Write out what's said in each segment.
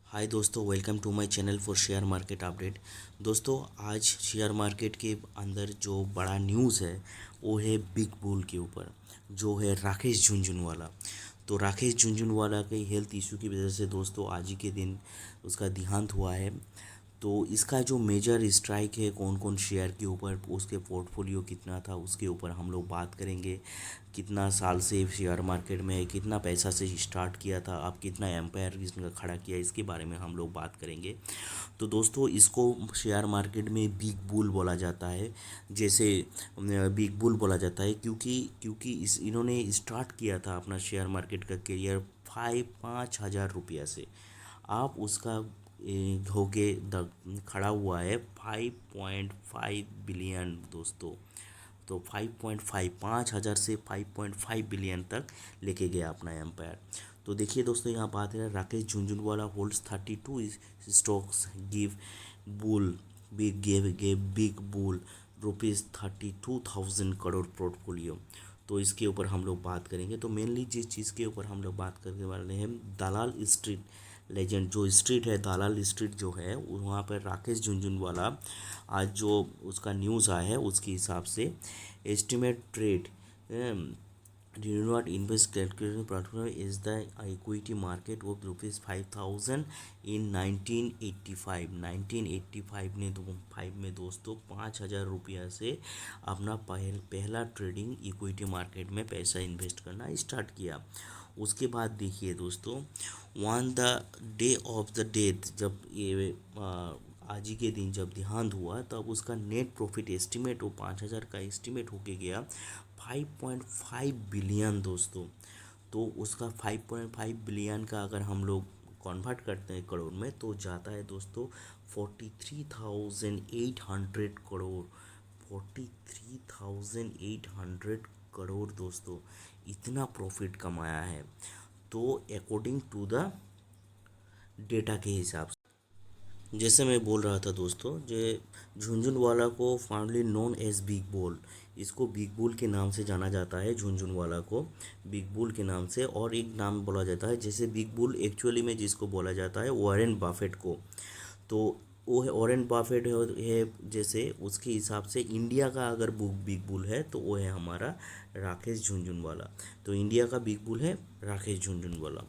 हाय दोस्तों, welcome to my channel for share market update. दोस्तों, आज शेयर मार्केट के अंदर जो बड़ा न्यूज़ है वो है बिग बुल के ऊपर, जो है राकेश झुनझुनवाला। तो राकेश झुनझुनवाला के हेल्थ इशू की वजह से दोस्तों आज ही के दिन उसका देहांत हुआ है। तो इसका जो मेजर स्ट्राइक है कौन कौन शेयर के ऊपर, उसके पोर्टफोलियो कितना था, उसके ऊपर हम लोग बात करेंगे। कितना साल से शेयर मार्केट में है, कितना पैसा से स्टार्ट किया था, अब कितना एम्पायर इसने खड़ा किया, इसके बारे में हम लोग बात करेंगे। तो दोस्तों, इसको शेयर मार्केट में बिग बुल बोला जाता है। जैसे बिग बुल बोला जाता है क्योंकि क्योंकि इन्होंने स्टार्ट किया था अपना शेयर मार्केट का करियर 5,000 रुपया से। आप उसका होके खड़ा हुआ है 5.5 बिलियन दोस्तों। तो 5.5, 5,000 से 5.5 बिलियन तक लेके गया अपना एम्पायर। तो देखिए दोस्तों, यहाँ बात है Rakesh Jhunjhunwala holds 32 stocks, give bull big gave big bull ₹32,000 crore portfolio. तो इसके ऊपर हम लोग बात करेंगे। तो मेनली जिस चीज़ के ऊपर हम लोग बात करने वाले हैं, दलाल स्ट्रीट लेजेंड जो स्ट्रीट है, दलाल स्ट्रीट जो है, वहाँ पर राकेश झुनझुनवाला आज जो उसका न्यूज़ आया है उसके हिसाब से estimate trade did not invest calculated platform is the equity market of rupees 5,000 in 1985। 1985 ने 5 में दोस्तों 5,000 रुपया से अपना पहला ट्रेडिंग इक्विटी मार्केट में पैसा इन्वेस्ट करना स्टार्ट किया। उसके बाद देखिए दोस्तों, one the day of the death, जब ये आज ही के दिन जब देहांत हुआ तब उसका नेट प्रॉफिट एस्टिमेट वो 5,000 का एस्टिमेट होके गया 5.5 बिलियन दोस्तों। तो उसका 5.5 बिलियन का अगर हम लोग कन्वर्ट करते हैं करोड़ में तो जाता है दोस्तों 43,800 करोड़। 43,800 करोड़ दोस्तों, इतना प्रॉफिट कमाया है। तो अकॉर्डिंग टू द डेटा के हिसाब से, जैसे मैं बोल रहा था दोस्तों, जे झुनझुनवाला को fondly known as big bull, इसको बिग बुल के नाम से जाना जाता है। झुनझुनवाला को बिग बुल के नाम से और एक नाम बोला जाता है, जैसे बिग बुल एक्चुअली में जिसको बोला जाता है वॉरेन बाफेट को। तो वो है वॉरेन बाफेट है जैसे उसके हिसाब से इंडिया का अगर बुक बिग बुल है तो वो है हमारा राकेश झुनझुनवाला। तो इंडिया का बिग बुल है राकेश झुनझुनवाला,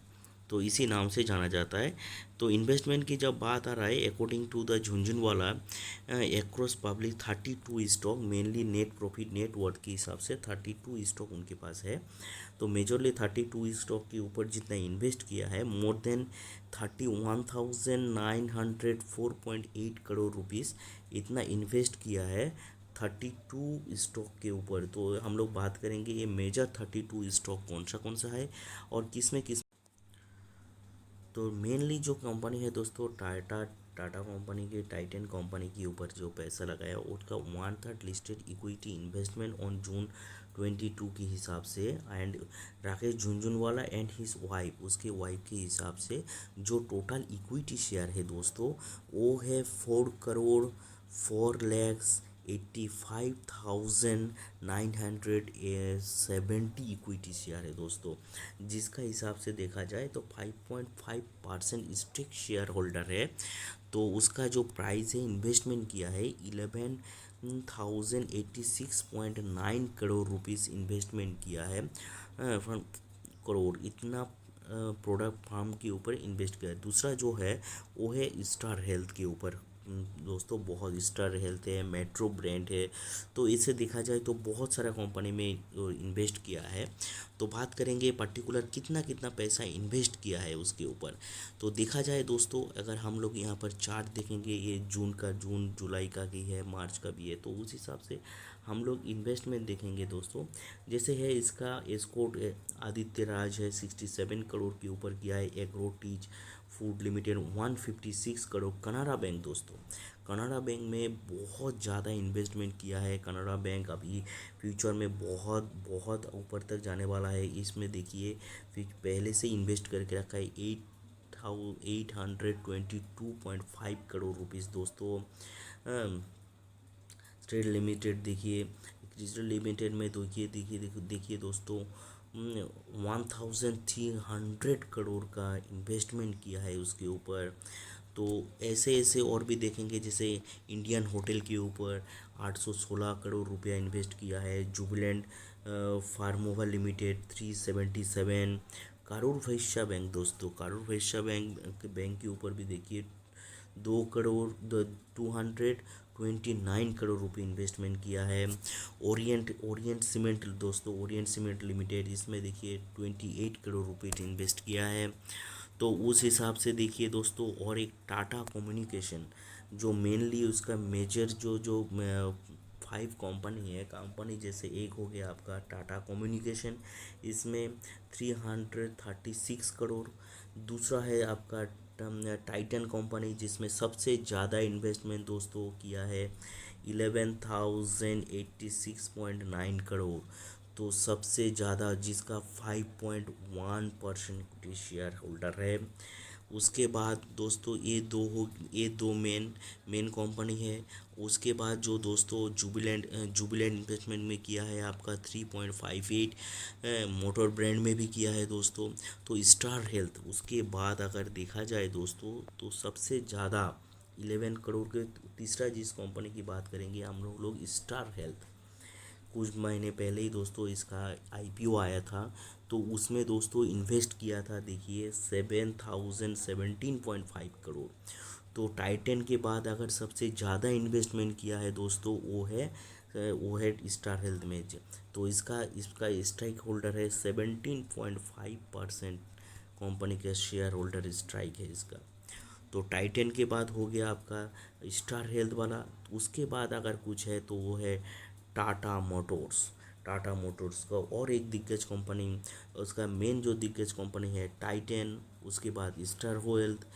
तो इसी नाम से जाना जाता है। तो इन्वेस्टमेंट की जब बात आ रहा है, according to the Jhunjhunwala across public 32 stock, mainly net profit net worth के हिसाब से 32 स्टॉक उनके पास है। तो मेजरली 32 स्टॉक के ऊपर जितना इन्वेस्ट किया है, मोर देन 31,904.8 करोड़ रुपीज़ इतना इन्वेस्ट किया है 32 स्टॉक के ऊपर। तो हम लोग बात करेंगे ये मेजर 32 स्टॉक कौन सा है और किस में किस। तो मेनली जो कंपनी है दोस्तों, टाटा टाटा कंपनी के टाइटन कंपनी के ऊपर जो पैसा लगाया उसका 1/3 listed equity investment on June 22 के हिसाब से। And Rakesh Jhunjhunwala and his wife, उसके वाइफ के हिसाब से जो टोटल इक्विटी शेयर है दोस्तों, वो है 4,85,970 इक्विटी शेयर है दोस्तों। जिसका हिसाब से देखा जाए तो 5.5% स्टेक शेयर होल्डर है। तो उसका जो प्राइस है इन्वेस्टमेंट किया है 11,086.9 करोड़ रुपीज़ इन्वेस्टमेंट किया है। करोड़ इतना प्रोडक्ट फार्म के ऊपर इन्वेस्ट किया है। दूसरा जो है वो है स्टार हेल्थ के ऊपर। दोस्तों, बहुत स्टार हेल्थ है, मेट्रो ब्रांड है। तो इसे देखा जाए तो बहुत सारा कंपनी में इन्वेस्ट किया है। तो बात करेंगे पर्टिकुलर कितना कितना पैसा इन्वेस्ट किया है उसके ऊपर। तो देखा जाए दोस्तों, अगर हम लोग यहाँ पर चार्ट देखेंगे, ये जून जुलाई का भी है, मार्च का भी है, तो उस हिसाब से हम लोग इन्वेस्टमेंट देखेंगे दोस्तों। जैसे है इसका एस्कॉर्ट आदित्य राज है 67 करोड़ के ऊपर किया है। Agrotech food limited 156 crore. Canara bank दोस्तों, कनाडा बैंक में बहुत ज़्यादा इन्वेस्टमेंट किया है। कनाडा बैंक अभी फ्यूचर में बहुत बहुत ऊपर तक जाने वाला है। इसमें देखिए फिर पहले से इन्वेस्ट करके रखा है 822.5 करोड़ रुपीज़ दोस्तों। स्टेट लिमिटेड देखिए, डिजिटल लिमिटेड में देखिए दोस्तों 1300 करोड़ का इन्वेस्टमेंट किया है उसके ऊपर। तो ऐसे ऐसे और भी देखेंगे, जैसे इंडियन होटल के ऊपर 816 करोड़ रुपया इन्वेस्ट किया है। जुबिलेंट फार्मोवा लिमिटेड 377। करूर वैश्य बैंक दोस्तों, करूर वैश्य बैंक के ऊपर भी देखिए 229 करोड़ रुपये इन्वेस्टमेंट किया है। ओरिएंट सीमेंट दोस्तों, ओरिएंट सीमेंट लिमिटेड, इसमें देखिए 28 करोड़ रुपये इन्वेस्ट किया है। तो उस हिसाब से देखिए दोस्तों, और एक टाटा कम्युनिकेशन जो मेनली उसका मेजर जो जो 5 कंपनी जैसे एक हो गया आपका टाटा कम्युनिकेशन, इसमें 336 करोड़। दूसरा है आपका टाइटन कंपनी, जिसमें सबसे ज़्यादा इन्वेस्टमेंट दोस्तों किया है 11,086.9 करोड़। तो सबसे ज़्यादा जिसका 5.1% शेयर होल्डर है। उसके बाद दोस्तों ये दो मेन कंपनी है। उसके बाद जो दोस्तों जुबिलेंट इन्वेस्टमेंट में किया है आपका 3.58, मोटर ब्रांड में भी किया है दोस्तों। तो स्टार हेल्थ उसके बाद अगर देखा जाए दोस्तों, तो सबसे ज़्यादा 11 करोड़ के तीसरा जिस कंपनी की बात करेंगे हम लोग स्टार हेल्थ। कुछ महीने पहले ही दोस्तों इसका आईपीओ आया था। तो उसमें दोस्तों इन्वेस्ट किया था देखिए 7,017.5 करोड़। तो टाइटन के बाद अगर सबसे ज़्यादा इन्वेस्टमेंट किया है दोस्तों, वो है स्टार हेल्थ में। तो इसका इसका स्ट्राइक होल्डर है 17.5%। कंपनी का शेयर होल्डर स्ट्राइक है इसका। तो टाइटन के बाद हो गया आपका स्टार हेल्थ वाला। उसके बाद अगर कुछ है तो वो है टाटा मोटर्स। टाटा मोटर्स का और एक दिग्गज कंपनी, उसका मेन जो दिग्गज कंपनी है टाइटन, उसके बाद स्टार हेल्थ।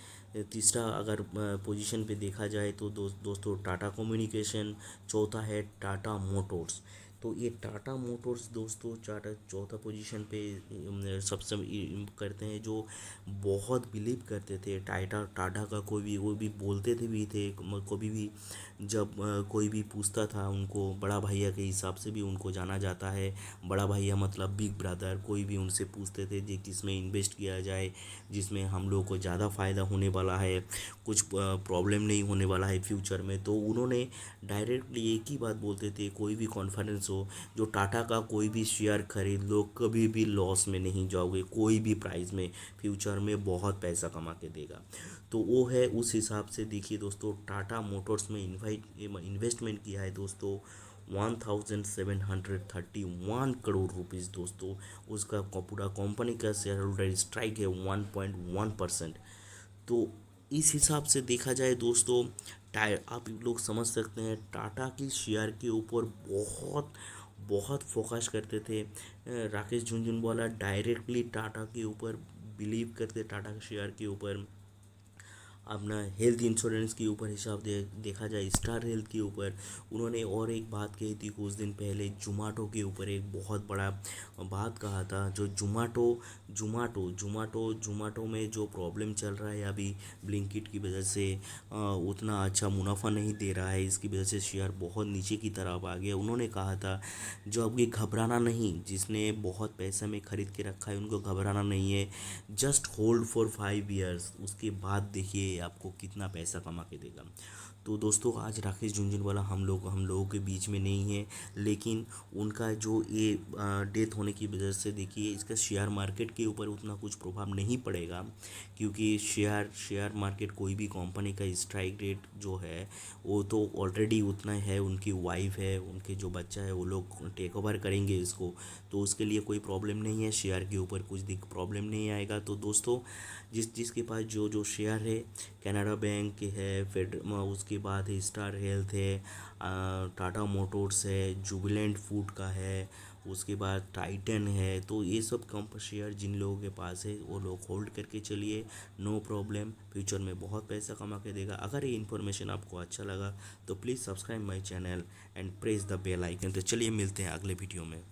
तीसरा अगर पोजीशन पे देखा जाए तो दोस्तों टाटा कम्युनिकेशन। चौथा है टाटा मोटर्स। तो ये टाटा मोटर्स दोस्तों चौथा पोजीशन पे सबसे करते हैं, जो बहुत बिलीव करते थे टाटा टाटा का। कोई भी वो भी बोलते थे कभी भी जब कोई भी पूछता था उनको, बड़ा भैया के हिसाब से भी उनको जाना जाता है। बड़ा भैया मतलब बिग ब्रदर। कोई भी उनसे पूछते थे कि किसमें इन्वेस्ट किया जाए जिसमें हम लोग को ज़्यादा फ़ायदा होने वाला है, कुछ प्रॉब्लम नहीं होने वाला है फ्यूचर में। तो उन्होंने डायरेक्टली एक ही बात बोलते थे, कोई भी कॉन्फ्रेंस हो, जो टाटा का कोई भी शेयर खरीद लो, कभी भी लॉस में नहीं जाओगे, कोई भी प्राइस में फ्यूचर में बहुत पैसा कमा के देगा। तो वो है उस हिसाब से देखिए दोस्तों, टाटा मोटर्स में इन्वेस्टमेंट किया है दोस्तों 1731 करोड़ रुपीज़ दोस्तों। उसका पूरा कंपनी का शेयर होल्डर स्ट्राइक है 1.1%। तो इस हिसाब से देखा जाए दोस्तों, आप लोग समझ सकते हैं टाटा की शेयर के ऊपर बहुत बहुत फोकस करते थे। राकेश झुनझुनवाला डायरेक्टली टाटा के ऊपर बिलीव करते, टाटा के शेयर के ऊपर, अपना हेल्थ इंश्योरेंस के ऊपर हिसाब देखा जाए स्टार हेल्थ के ऊपर। उन्होंने और एक बात कही थी कुछ दिन पहले, जोमाटो के ऊपर एक बहुत बड़ा बात कहा था। जो जोमाटो में जो प्रॉब्लम चल रहा है अभी ब्लिंकिट की वजह से, उतना अच्छा मुनाफा नहीं दे रहा है, इसकी वजह से शेयर बहुत नीचे की तरफ आ गया। उन्होंने कहा था जो अब ये घबराना नहीं, जिसने बहुत पैसे में ख़रीद के रखा है उनको घबराना नहीं है, जस्ट होल्ड फॉर 5 ईयर्स, उसके बाद देखिए आपको कितना पैसा कमा के देगा। तो दोस्तों आज राकेश झुनझुनवाला हम लोगों के बीच में नहीं है, लेकिन उनका जो ये डेथ होने की वजह से देखिए इसका शेयर मार्केट के ऊपर उतना कुछ प्रभाव नहीं पड़ेगा, क्योंकि शेयर मार्केट कोई भी कंपनी का स्ट्राइक रेट जो है वो तो ऑलरेडी उतना है। उनकी वाइफ है, उनके जो बच्चा है, वो लोग टेक ओवर करेंगे इसको। तो उसके लिए कोई प्रॉब्लम नहीं है, शेयर के ऊपर कुछ प्रॉब्लम नहीं आएगा। तो दोस्तों जिसके पास जो जो शेयर है, कैनरा बैंक के है, उसके बाद है स्टार हेल्थ है, टाटा मोटर्स है, जुबिलेंट फूड का है, उसके बाद टाइटन है। तो ये सब शेयर जिन लोगों के पास है वो लोग होल्ड करके चलिए, नो प्रॉब्लम, फ्यूचर में बहुत पैसा कमा के देगा। अगर ये इन्फॉर्मेशन आपको अच्छा लगा तो please subscribe my channel and press the bell icon. तो चलिए मिलते हैं अगले वीडियो में।